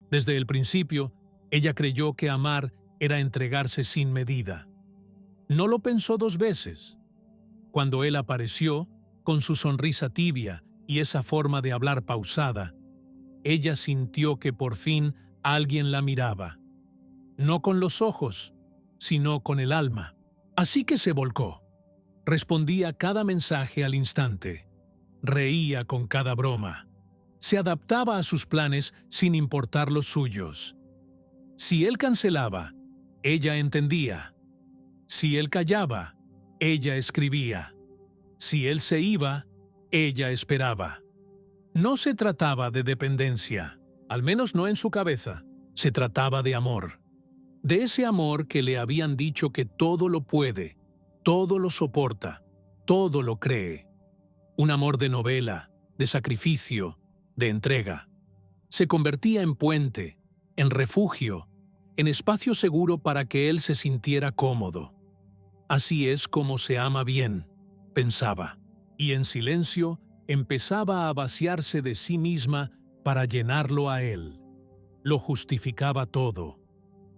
Desde el principio, ella creyó que amar era entregarse sin medida. No lo pensó dos veces. Cuando él apareció, con su sonrisa tibia y esa forma de hablar pausada, ella sintió que por fin alguien la miraba. No con los ojos, sino con el alma. Así que se volcó. Respondía cada mensaje al instante. Reía con cada broma. Se adaptaba a sus planes sin importar los suyos. Si él cancelaba, ella entendía. Si él callaba, ella escribía. Si él se iba, ella esperaba. No se trataba de dependencia, al menos no en su cabeza. Se trataba de amor. De ese amor que le habían dicho que todo lo puede, todo lo soporta, todo lo cree. Un amor de novela, de sacrificio, de entrega. Se convertía en puente, en refugio, en espacio seguro para que él se sintiera cómodo. Así es como se ama bien, pensaba, y en silencio empezaba a vaciarse de sí misma para llenarlo a él. Lo justificaba todo.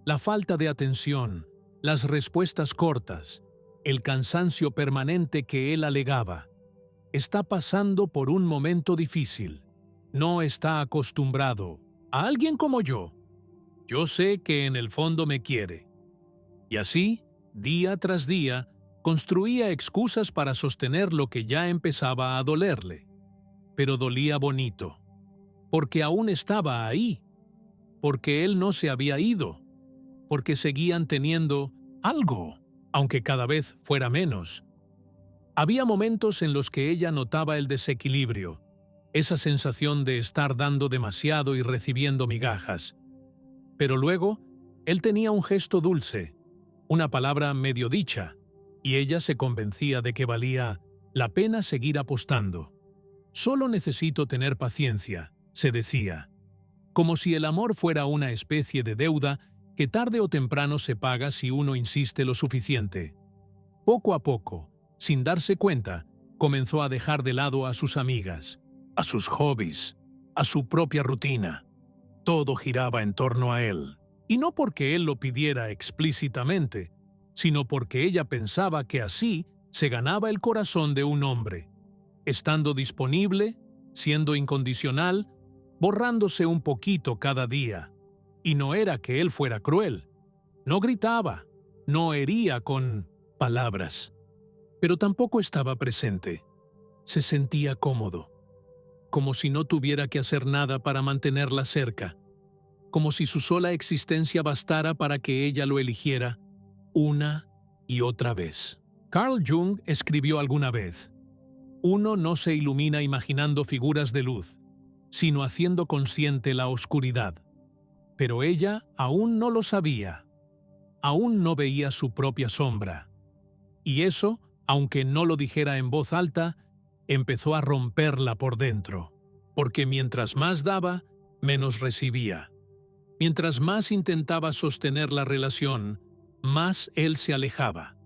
La falta de atención, las respuestas cortas, el cansancio permanente que él alegaba. Está pasando por un momento difícil. No está acostumbrado. A alguien como yo. Yo sé que en el fondo me quiere. Y así, día tras día, construía excusas para sostener lo que ya empezaba a dolerle. Pero dolía bonito. Porque aún estaba ahí. Porque él no se había ido. Porque seguían teniendo algo, aunque cada vez fuera menos. Había momentos en los que ella notaba el desequilibrio, esa sensación de estar dando demasiado y recibiendo migajas. Pero luego, él tenía un gesto dulce, una palabra medio dicha, y ella se convencía de que valía la pena seguir apostando. Solo necesito tener paciencia, se decía, como si el amor fuera una especie de deuda que tarde o temprano se paga si uno insiste lo suficiente. Poco a poco, sin darse cuenta, comenzó a dejar de lado a sus amigas, a sus hobbies, a su propia rutina. Todo giraba en torno a él, y no porque él lo pidiera explícitamente, sino porque ella pensaba que así se ganaba el corazón de un hombre, estando disponible, siendo incondicional, borrándose un poquito cada día. Y no era que él fuera cruel. No gritaba, no hería con palabras. Pero tampoco estaba presente. Se sentía cómodo, como si no tuviera que hacer nada para mantenerla cerca, como si su sola existencia bastara para que ella lo eligiera una y otra vez. Carl Jung escribió alguna vez: uno no se ilumina imaginando figuras de luz, sino haciendo consciente la oscuridad. Pero ella aún no lo sabía. Aún no veía su propia sombra. Y eso, aunque no lo dijera en voz alta, empezó a romperla por dentro. Porque mientras más daba, menos recibía. Mientras más intentaba sostener la relación, más él se alejaba.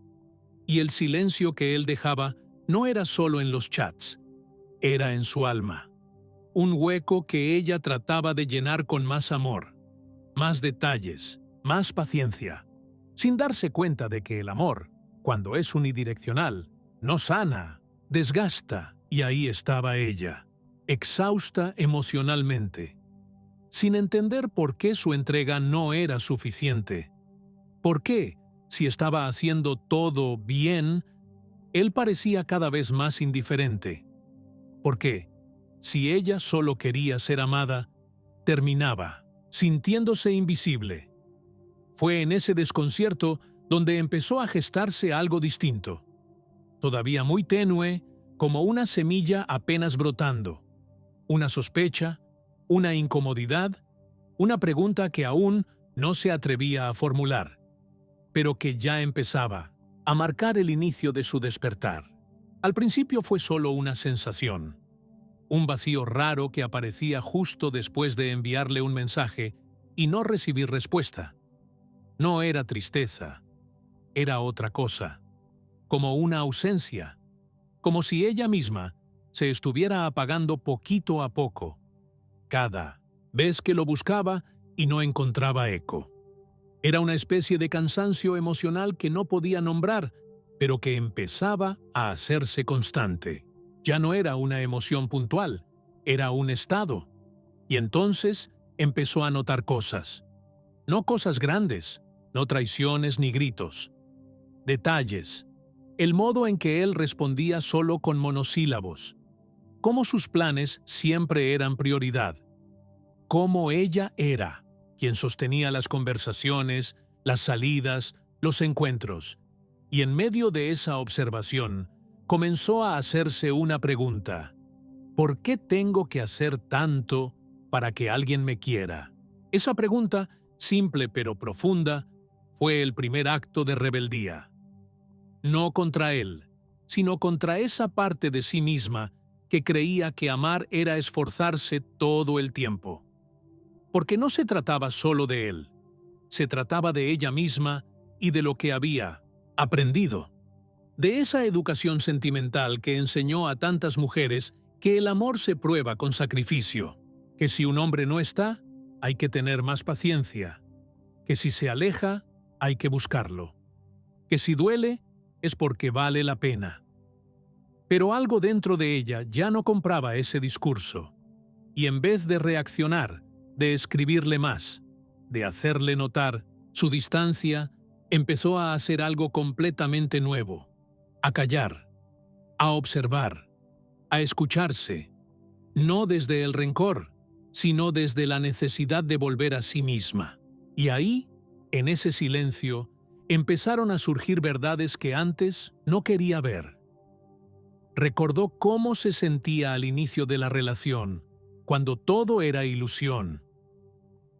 Y el silencio que él dejaba no era solo en los chats, era en su alma. Un hueco que ella trataba de llenar con más amor, más detalles, más paciencia, sin darse cuenta de que el amor, cuando es unidireccional, no sana, desgasta, y ahí estaba ella, exhausta emocionalmente, sin entender por qué su entrega no era suficiente. ¿Por qué, si estaba haciendo todo bien, él parecía cada vez más indiferente? ¿Por qué, si ella solo quería ser amada, terminaba sintiéndose invisible? Fue en ese desconcierto donde empezó a gestarse algo distinto, todavía muy tenue, como una semilla apenas brotando, una sospecha, una incomodidad, una pregunta que aún no se atrevía a formular, pero que ya empezaba a marcar el inicio de su despertar. Al principio fue solo una sensación, un vacío raro que aparecía justo después de enviarle un mensaje y no recibir respuesta. No era tristeza, era otra cosa, como una ausencia, como si ella misma se estuviera apagando poquito a poco. Cada vez que lo buscaba, y no encontraba eco. Era una especie de cansancio emocional que no podía nombrar, pero que empezaba a hacerse constante. Ya no era una emoción puntual, era un estado. Y entonces empezó a notar cosas. No cosas grandes, no traiciones ni gritos. Detalles. El modo en que él respondía solo con monosílabos. Cómo sus planes siempre eran prioridad. Cómo ella era quien sostenía las conversaciones, las salidas, los encuentros. Y en medio de esa observación, comenzó a hacerse una pregunta. ¿Por qué tengo que hacer tanto para que alguien me quiera? Esa pregunta, simple pero profunda, fue el primer acto de rebeldía. No contra él, sino contra esa parte de sí misma que creía que amar era esforzarse todo el tiempo. Porque no se trataba solo de él, se trataba de ella misma y de lo que había aprendido. De esa educación sentimental que enseñó a tantas mujeres que el amor se prueba con sacrificio, que si un hombre no está, hay que tener más paciencia, que si se aleja, hay que buscarlo, que si duele, es porque vale la pena. Pero algo dentro de ella ya no compraba ese discurso, y en vez de reaccionar, de escribirle más, de hacerle notar su distancia, empezó a hacer algo completamente nuevo, a callar, a observar, a escucharse, no desde el rencor, sino desde la necesidad de volver a sí misma. Y ahí, en ese silencio, empezaron a surgir verdades que antes no quería ver. Recordó cómo se sentía al inicio de la relación, cuando todo era ilusión.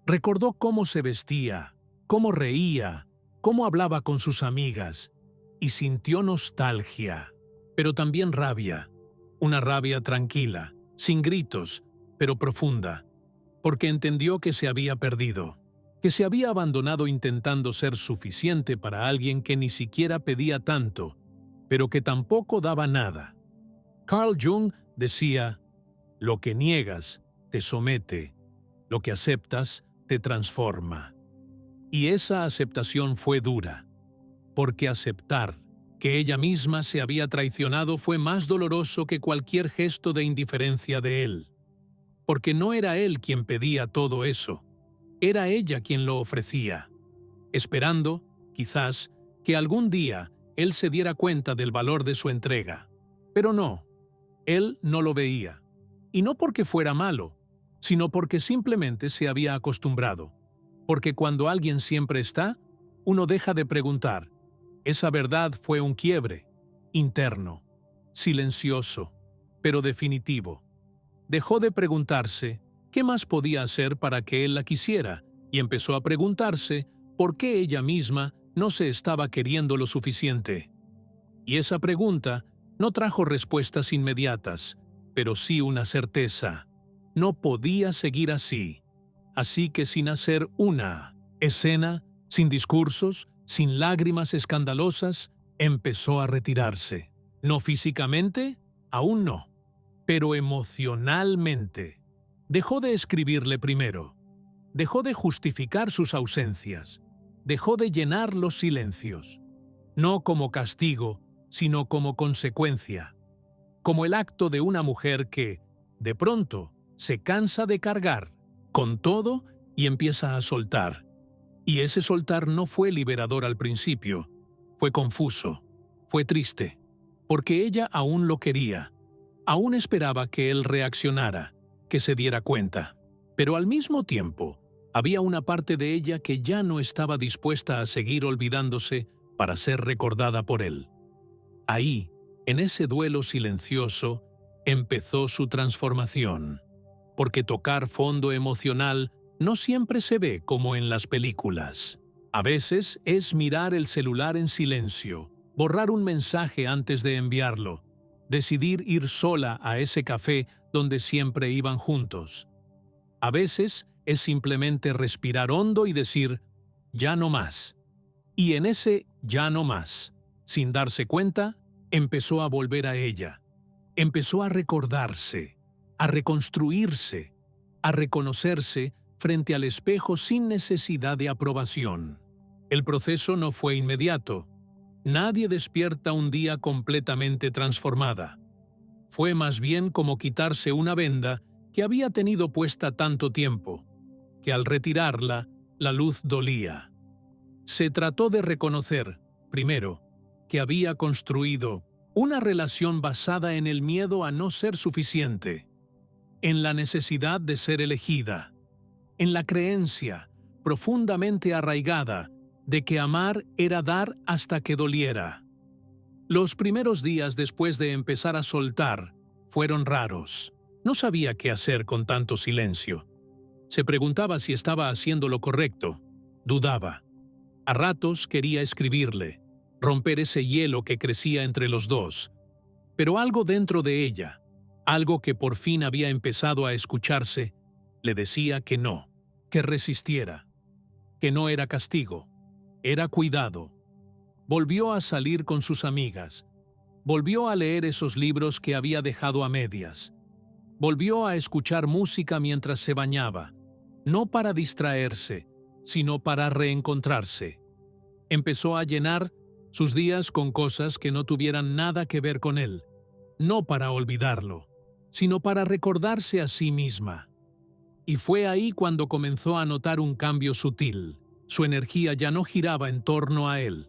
Recordó cómo se vestía, cómo reía, cómo hablaba con sus amigas, y sintió nostalgia, pero también rabia, una rabia tranquila, sin gritos, pero profunda, porque entendió que se había perdido, que se había abandonado intentando ser suficiente para alguien que ni siquiera pedía tanto, pero que tampoco daba nada. Carl Jung decía, lo que niegas te somete, lo que aceptas te transforma. Y esa aceptación fue dura, porque aceptar que ella misma se había traicionado fue más doloroso que cualquier gesto de indiferencia de él. Porque no era él quien pedía todo eso, era ella quien lo ofrecía, esperando, quizás, que algún día él se diera cuenta del valor de su entrega. Pero no, él no lo veía, y no porque fuera malo, sino porque simplemente se había acostumbrado, porque cuando alguien siempre está, uno deja de preguntar. Esa verdad fue un quiebre, interno, silencioso, pero definitivo. Dejó de preguntarse qué más podía hacer para que él la quisiera y empezó a preguntarse por qué ella misma no se estaba queriendo lo suficiente. Y esa pregunta no trajo respuestas inmediatas, pero sí una certeza. No podía seguir así. Así que sin hacer una escena, sin discursos, sin lágrimas escandalosas, empezó a retirarse. No físicamente, aún no, pero emocionalmente. Dejó de escribirle primero. Dejó de justificar sus ausencias. Dejó de llenar los silencios. No como castigo, sino como consecuencia. Como el acto de una mujer que, de pronto, se cansa de cargar con todo y empieza a soltar. Y ese soltar no fue liberador al principio, fue confuso, fue triste, porque ella aún lo quería, aún esperaba que él reaccionara, que se diera cuenta. Pero al mismo tiempo, había una parte de ella que ya no estaba dispuesta a seguir olvidándose para ser recordada por él. Ahí, en ese duelo silencioso, empezó su transformación, porque tocar fondo emocional no siempre se ve como en las películas. A veces es mirar el celular en silencio, borrar un mensaje antes de enviarlo, decidir ir sola a ese café donde siempre iban juntos. A veces es simplemente respirar hondo y decir, ya no más. Y en ese ya no más, sin darse cuenta, empezó a volver a ella. Empezó a recordarse, a reconstruirse, a reconocerse frente al espejo sin necesidad de aprobación. El proceso no fue inmediato. Nadie despierta un día completamente transformada. Fue más bien como quitarse una venda que había tenido puesta tanto tiempo, que al retirarla, la luz dolía. Se trató de reconocer, primero, que había construido una relación basada en el miedo a no ser suficiente, en la necesidad de ser elegida, en la creencia profundamente arraigada de que amar era dar hasta que doliera. Los primeros días después de empezar a soltar fueron raros. No sabía qué hacer con tanto silencio. Se preguntaba si estaba haciendo lo correcto. Dudaba. A ratos quería escribirle, romper ese hielo que crecía entre los dos. Pero algo dentro de ella, algo que por fin había empezado a escucharse, le decía que no, que resistiera, que no era castigo, era cuidado. Volvió a salir con sus amigas, volvió a leer esos libros que había dejado a medias, volvió a escuchar música mientras se bañaba, no para distraerse, sino para reencontrarse. Empezó a llenar sus días con cosas que no tuvieran nada que ver con él, no para olvidarlo, sino para recordarse a sí misma. Y fue ahí cuando comenzó a notar un cambio sutil. Su energía ya no giraba en torno a él.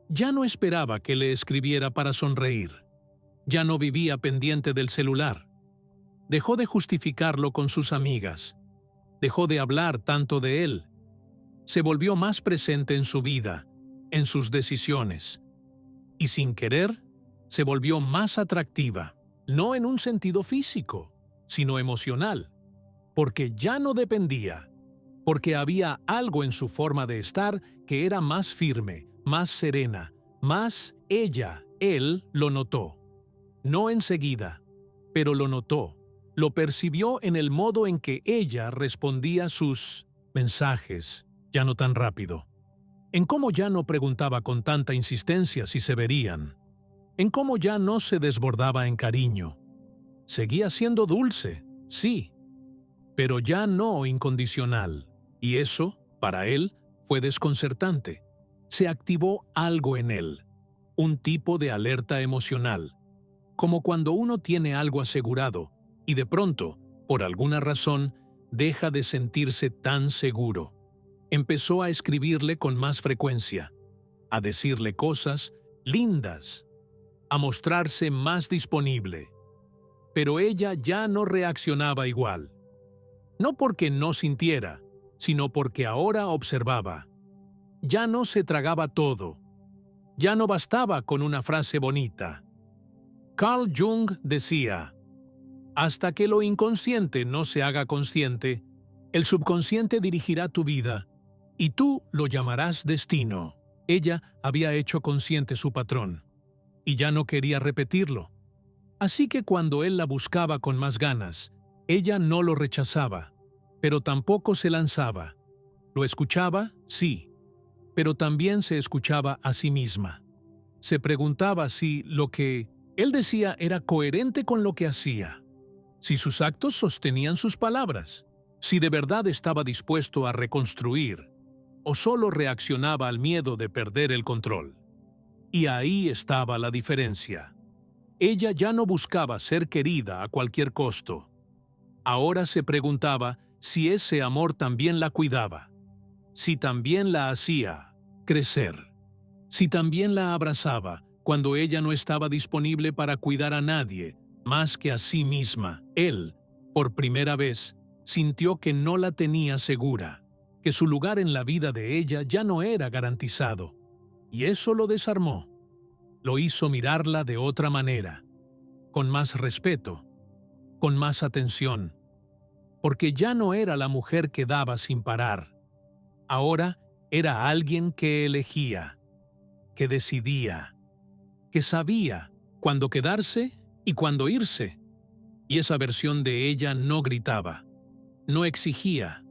Ya no esperaba que le escribiera para sonreír. Ya no vivía pendiente del celular. Dejó de justificarlo con sus amigas. Dejó de hablar tanto de él. Se volvió más presente en su vida, en sus decisiones. Y sin querer, se volvió más atractiva, no en un sentido físico, sino emocional, porque ya no dependía, porque había algo en su forma de estar que era más firme, más serena, más ella. Él lo notó. No enseguida, pero lo notó. Lo percibió en el modo en que ella respondía sus mensajes, ya no tan rápido. En cómo ya no preguntaba con tanta insistencia si se verían. En cómo ya no se desbordaba en cariño. Seguía siendo dulce, sí, pero ya no incondicional. Y eso, para él, fue desconcertante. Se activó algo en él, un tipo de alerta emocional, como cuando uno tiene algo asegurado y de pronto, por alguna razón, deja de sentirse tan seguro. Empezó a escribirle con más frecuencia, a decirle cosas lindas, a mostrarse más disponible. Pero ella ya no reaccionaba igual. No porque no sintiera, sino porque ahora observaba. Ya no se tragaba todo. Ya no bastaba con una frase bonita. Carl Jung decía, hasta que lo inconsciente no se haga consciente, el subconsciente dirigirá tu vida, y tú lo llamarás destino. Ella había hecho consciente su patrón, y ya no quería repetirlo. Así que cuando él la buscaba con más ganas, ella no lo rechazaba, pero tampoco se lanzaba. Lo escuchaba, sí, pero también se escuchaba a sí misma. Se preguntaba si lo que él decía era coherente con lo que hacía, si sus actos sostenían sus palabras, si de verdad estaba dispuesto a reconstruir, o solo reaccionaba al miedo de perder el control. Y ahí estaba la diferencia. Ella ya no buscaba ser querida a cualquier costo. Ahora se preguntaba si ese amor también la cuidaba, si también la hacía crecer, si también la abrazaba cuando ella no estaba disponible para cuidar a nadie más que a sí misma. Él, por primera vez, sintió que no la tenía segura, que su lugar en la vida de ella ya no era garantizado. Y eso lo desarmó. Lo hizo mirarla de otra manera, con más respeto, con más atención, porque ya no era la mujer que daba sin parar. Ahora era alguien que elegía, que decidía, que sabía cuándo quedarse y cuándo irse. Y esa versión de ella no gritaba, no exigía,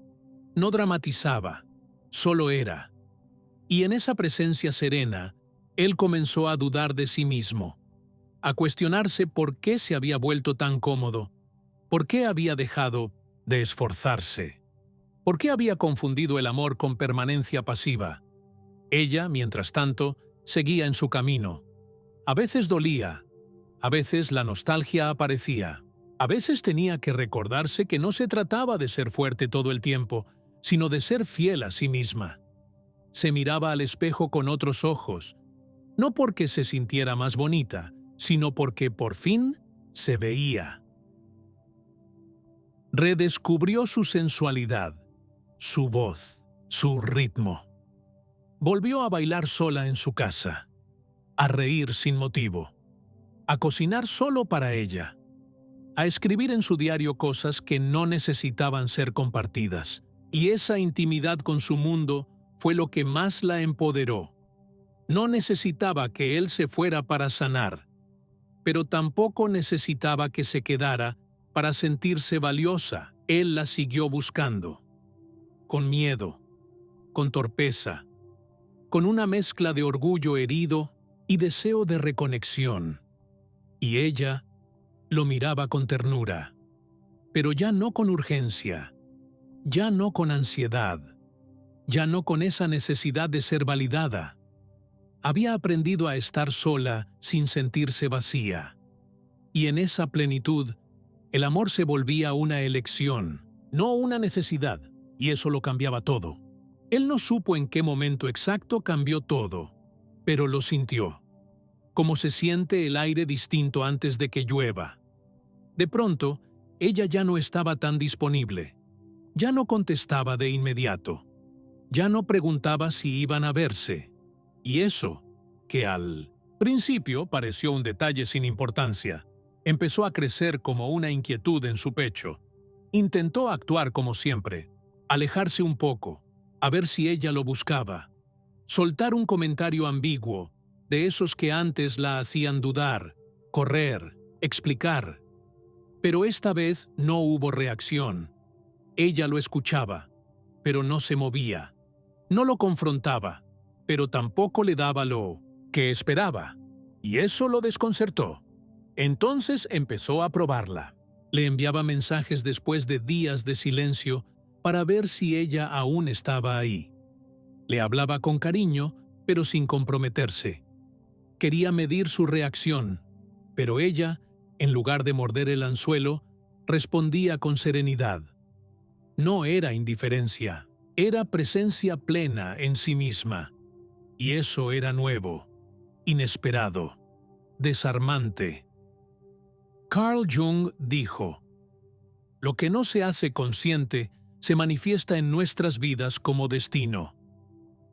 no dramatizaba, solo era. Y en esa presencia serena, él comenzó a dudar de sí mismo, a cuestionarse por qué se había vuelto tan cómodo, por qué había dejado de esforzarse. ¿Por qué había confundido el amor con permanencia pasiva? Ella, mientras tanto, seguía en su camino. A veces dolía, a veces la nostalgia aparecía, a veces tenía que recordarse que no se trataba de ser fuerte todo el tiempo, sino de ser fiel a sí misma. Se miraba al espejo con otros ojos, no porque se sintiera más bonita, sino porque por fin se veía. Redescubrió su sensualidad, su voz, su ritmo. Volvió a bailar sola en su casa, a reír sin motivo, a cocinar solo para ella, a escribir en su diario cosas que no necesitaban ser compartidas. Y esa intimidad con su mundo fue lo que más la empoderó. No necesitaba que él se fuera para sanar, pero tampoco necesitaba que se quedara para sentirse valiosa. Él la siguió buscando, con miedo, con torpeza, con una mezcla de orgullo herido y deseo de reconexión. Y ella lo miraba con ternura, pero ya no con urgencia, ya no con ansiedad, ya no con esa necesidad de ser validada. Había aprendido a estar sola sin sentirse vacía. Y en esa plenitud, el amor se volvía una elección, no una necesidad, y eso lo cambiaba todo. Él no supo en qué momento exacto cambió todo, pero lo sintió, como se siente el aire distinto antes de que llueva. De pronto, ella ya no estaba tan disponible, ya no contestaba de inmediato, ya no preguntaba si iban a verse, y eso, que al principio pareció un detalle sin importancia, empezó a crecer como una inquietud en su pecho. Intentó actuar como siempre, alejarse un poco, a ver si ella lo buscaba, soltar un comentario ambiguo, de esos que antes la hacían dudar, correr, explicar. Pero esta vez no hubo reacción. Ella lo escuchaba, pero no se movía. No lo confrontaba, pero tampoco le daba lo que esperaba. Y eso lo desconcertó. Entonces empezó a probarla. Le enviaba mensajes después de días de silencio para ver si ella aún estaba ahí. Le hablaba con cariño, pero sin comprometerse. Quería medir su reacción, pero ella, en lugar de morder el anzuelo, respondía con serenidad. No era indiferencia, era presencia plena en sí misma. Y eso era nuevo, inesperado, desarmante. Carl Jung dijo: lo que no se hace consciente se manifiesta en nuestras vidas como destino.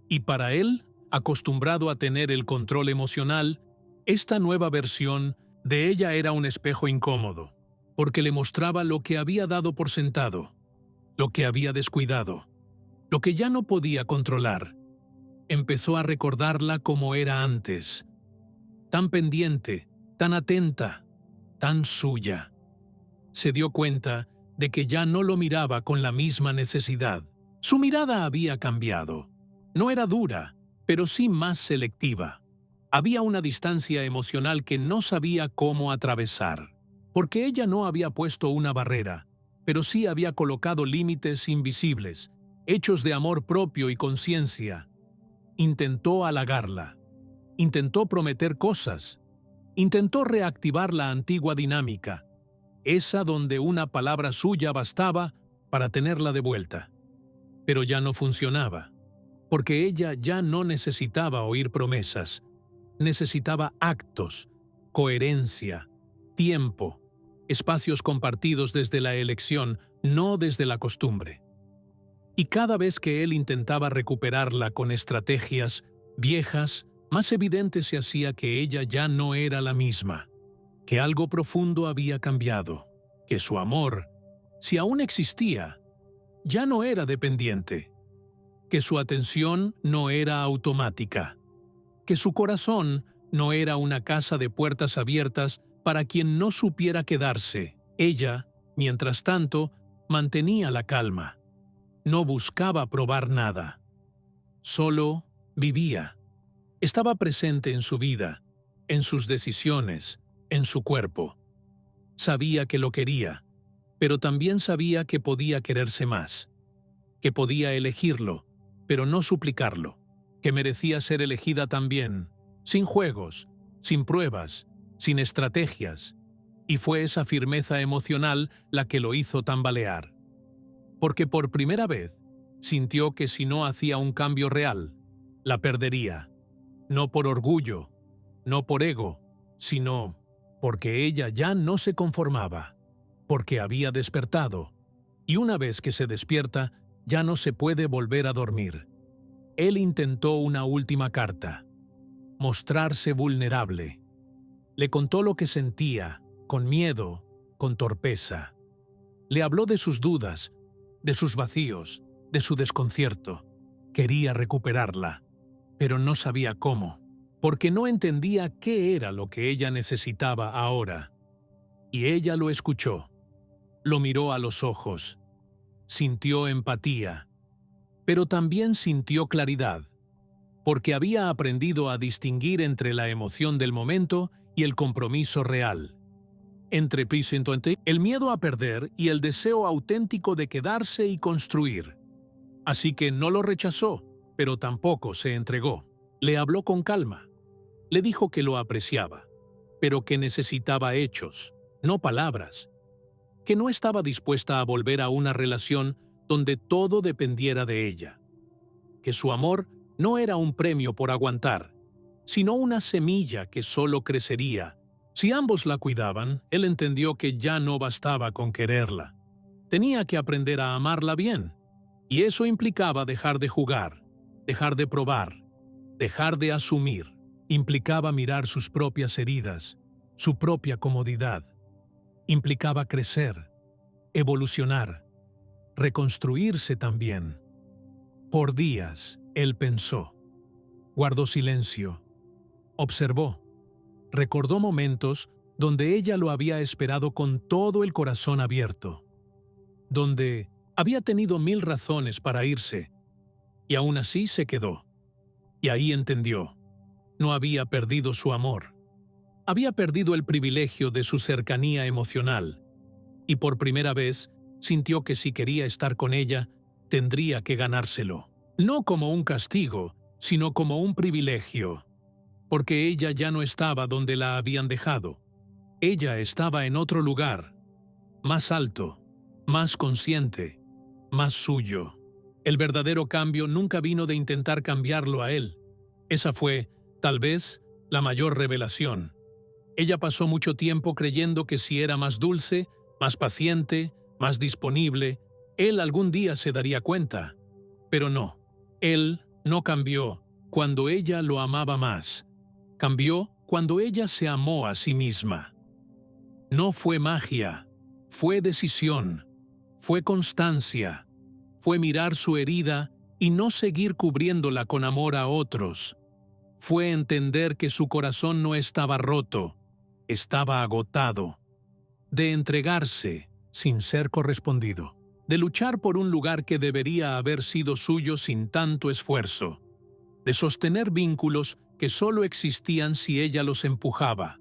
Y para él, acostumbrado a tener el control emocional, esta nueva versión de ella era un espejo incómodo, porque le mostraba lo que había dado por sentado, lo que había descuidado, lo que ya no podía controlar. Empezó a recordarla como era antes, tan pendiente, tan atenta, tan suya. Se dio cuenta de que ya no lo miraba con la misma necesidad. Su mirada había cambiado. No era dura, pero sí más selectiva. Había una distancia emocional que no sabía cómo atravesar, porque ella no había puesto una barrera, pero sí había colocado límites invisibles, hechos de amor propio y conciencia. Intentó halagarla, intentó prometer cosas, intentó reactivar la antigua dinámica, esa donde una palabra suya bastaba para tenerla de vuelta. Pero ya no funcionaba, porque ella ya no necesitaba oír promesas, necesitaba actos, coherencia, tiempo, espacios compartidos desde la elección, no desde la costumbre. Y cada vez que él intentaba recuperarla con estrategias viejas, más evidente se hacía que ella ya no era la misma, que algo profundo había cambiado, que su amor, si aún existía, ya no era dependiente, que su atención no era automática, que su corazón no era una casa de puertas abiertas para quien no supiera quedarse. Ella, mientras tanto, mantenía la calma. No buscaba probar nada. Solo vivía. Estaba presente en su vida, en sus decisiones, en su cuerpo. Sabía que lo quería, pero también sabía que podía quererse más, que podía elegirlo, pero no suplicarlo, que merecía ser elegida también, sin juegos, sin pruebas, sin estrategias, y fue esa firmeza emocional la que lo hizo tambalear. Porque por primera vez sintió que si no hacía un cambio real, la perdería, no por orgullo, no por ego, sino porque ella ya no se conformaba, porque había despertado, y una vez que se despierta, ya no se puede volver a dormir. Él intentó una última carta, mostrarse vulnerable. Le contó lo que sentía, con miedo, con torpeza. Le habló de sus dudas, de sus vacíos, de su desconcierto. Quería recuperarla, pero no sabía cómo, porque no entendía qué era lo que ella necesitaba ahora. Y ella lo escuchó, lo miró a los ojos, sintió empatía, pero también sintió claridad, porque había aprendido a distinguir entre la emoción del momento y el compromiso real, entre el miedo a perder y el deseo auténtico de quedarse y construir. Así que no lo rechazó, pero tampoco se entregó. Le habló con calma. Le dijo que lo apreciaba, pero que necesitaba hechos, no palabras. Que no estaba dispuesta a volver a una relación donde todo dependiera de ella. Que su amor no era un premio por aguantar, sino una semilla que solo crecería. Si ambos la cuidaban, él entendió que ya no bastaba con quererla. Tenía que aprender a amarla bien. Y eso implicaba dejar de jugar, dejar de probar, dejar de asumir. Implicaba mirar sus propias heridas, su propia comodidad. Implicaba crecer, evolucionar, reconstruirse también. Por días, él pensó, guardó silencio, observó, recordó momentos donde ella lo había esperado con todo el corazón abierto, donde había tenido 1000 razones para irse, y aún así se quedó. Y ahí entendió, no había perdido su amor, había perdido el privilegio de su cercanía emocional, y por primera vez sintió que si quería estar con ella, tendría que ganárselo. No como un castigo, sino como un privilegio, porque ella ya no estaba donde la habían dejado. Ella estaba en otro lugar, más alto, más consciente, más suyo. El verdadero cambio nunca vino de intentar cambiarlo a él. Esa fue, tal vez, la mayor revelación. Ella pasó mucho tiempo creyendo que si era más dulce, más paciente, más disponible, él algún día se daría cuenta. Pero no, él no cambió cuando ella lo amaba más. Cambió cuando ella se amó a sí misma. No fue magia, fue decisión, fue constancia, fue mirar su herida y no seguir cubriéndola con amor a otros. Fue entender que su corazón no estaba roto, estaba agotado. De entregarse sin ser correspondido. De luchar por un lugar que debería haber sido suyo sin tanto esfuerzo. De sostener vínculos que solo existían si ella los empujaba.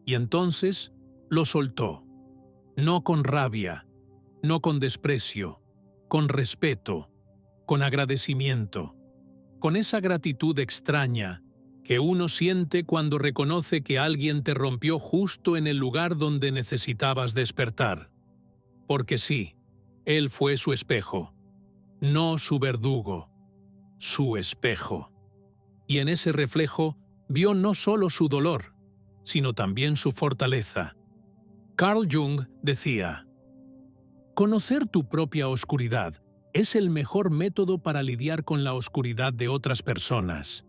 Y entonces lo soltó. No con rabia, no con desprecio, con respeto, con agradecimiento, con esa gratitud extraña que uno siente cuando reconoce que alguien te rompió justo en el lugar donde necesitabas despertar. Porque sí, él fue su espejo, no su verdugo, su espejo. Y en ese reflejo vio no solo su dolor, sino también su fortaleza. Carl Jung decía, conocer tu propia oscuridad es el mejor método para lidiar con la oscuridad de otras personas.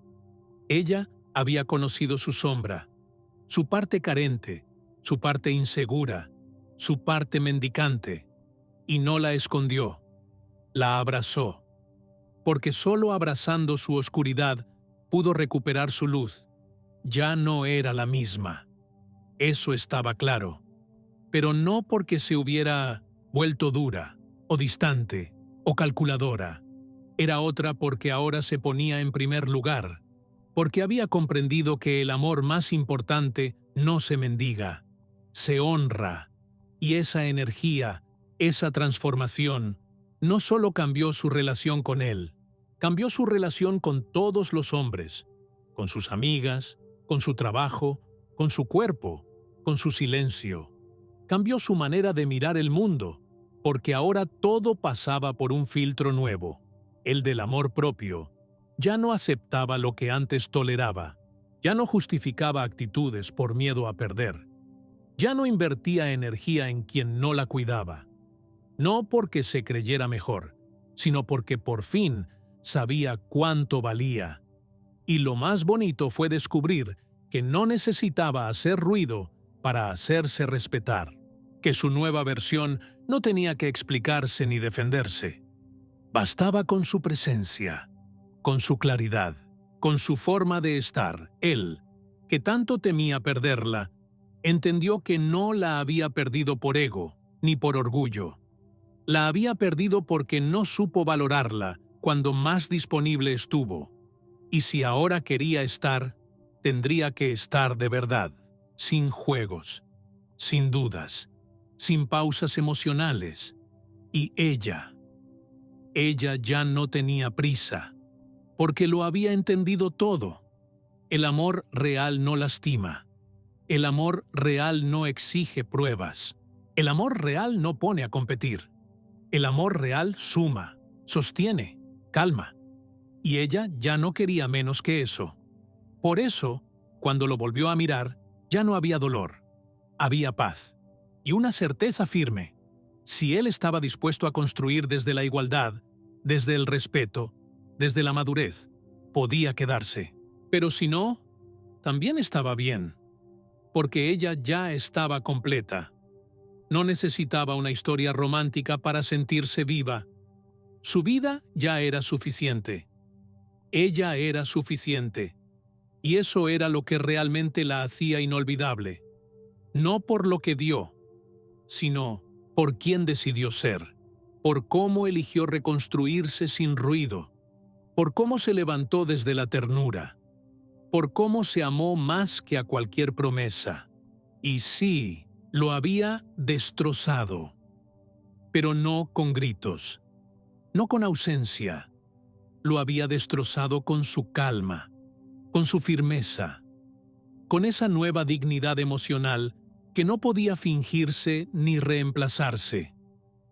Ella había conocido su sombra, su parte carente, su parte insegura, su parte mendicante, y no la escondió, la abrazó, porque solo abrazando su oscuridad pudo recuperar su luz. Ya no era la misma. Eso estaba claro, pero no porque se hubiera vuelto dura, o distante, o calculadora. Era otra porque ahora se ponía en primer lugar, porque había comprendido que el amor más importante no se mendiga, se honra, y esa energía, esa transformación, No solo cambió su relación con él, cambió su relación con todos los hombres, con sus amigas, con su trabajo, con su cuerpo, con su silencio. Cambió su manera de mirar el mundo, porque ahora todo pasaba por un filtro nuevo, el del amor propio. Ya no aceptaba lo que antes toleraba, ya no justificaba actitudes por miedo a perder, ya no invertía energía en quien no la cuidaba. No porque se creyera mejor, sino porque por fin sabía cuánto valía. Y lo más bonito fue descubrir que no necesitaba hacer ruido para hacerse respetar, que su nueva versión no tenía que explicarse ni defenderse. Bastaba con su presencia, con su claridad, con su forma de estar. Él, que tanto temía perderla, entendió que no la había perdido por ego ni por orgullo. La había perdido porque no supo valorarla cuando más disponible estuvo. Y si ahora quería estar, tendría que estar de verdad, sin juegos, sin dudas, sin pausas emocionales. Y ella ya no tenía prisa, porque lo había entendido todo. El amor real no lastima. El amor real no exige pruebas. El amor real no pone a competir. El amor real suma, sostiene, calma. Y ella ya no quería menos que eso. Por eso, cuando lo volvió a mirar, ya no había dolor. Había paz y una certeza firme. Si él estaba dispuesto a construir desde la igualdad, desde el respeto, desde la madurez, podía quedarse. Pero si no, también estaba bien, porque ella ya estaba completa. No necesitaba una historia romántica para sentirse viva. Su vida ya era suficiente. Ella era suficiente. Y eso era lo que realmente la hacía inolvidable. No por lo que dio, sino por quién decidió ser, por cómo eligió reconstruirse sin ruido, por cómo se levantó desde la ternura, por cómo se amó más que a cualquier promesa. Y sí, lo había destrozado, pero no con gritos, no con ausencia. Lo había destrozado con su calma, con su firmeza, con esa nueva dignidad emocional que no podía fingirse ni reemplazarse,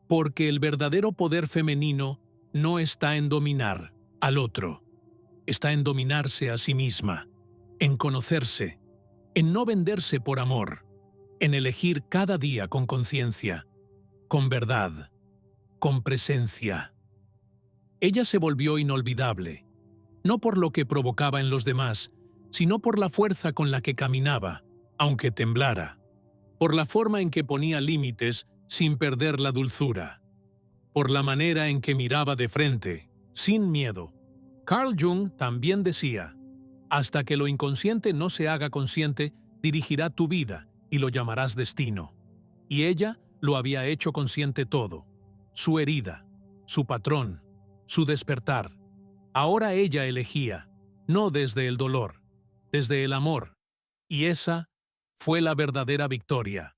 porque el verdadero poder femenino no está en dominar al otro, está en dominarse a sí misma, en conocerse, en no venderse por amor, en elegir cada día con conciencia, con verdad, con presencia. Ella se volvió inolvidable, no por lo que provocaba en los demás, sino por la fuerza con la que caminaba, aunque temblara, por la forma en que ponía límites sin perder la dulzura, por la manera en que miraba de frente, sin miedo. Carl Jung también decía, hasta que lo inconsciente no se haga consciente, dirigirá tu vida y lo llamarás destino. Y ella lo había hecho consciente todo, su herida, su patrón, su despertar. Ahora ella elegía, no desde el dolor, desde el amor, y esa fue la verdadera victoria.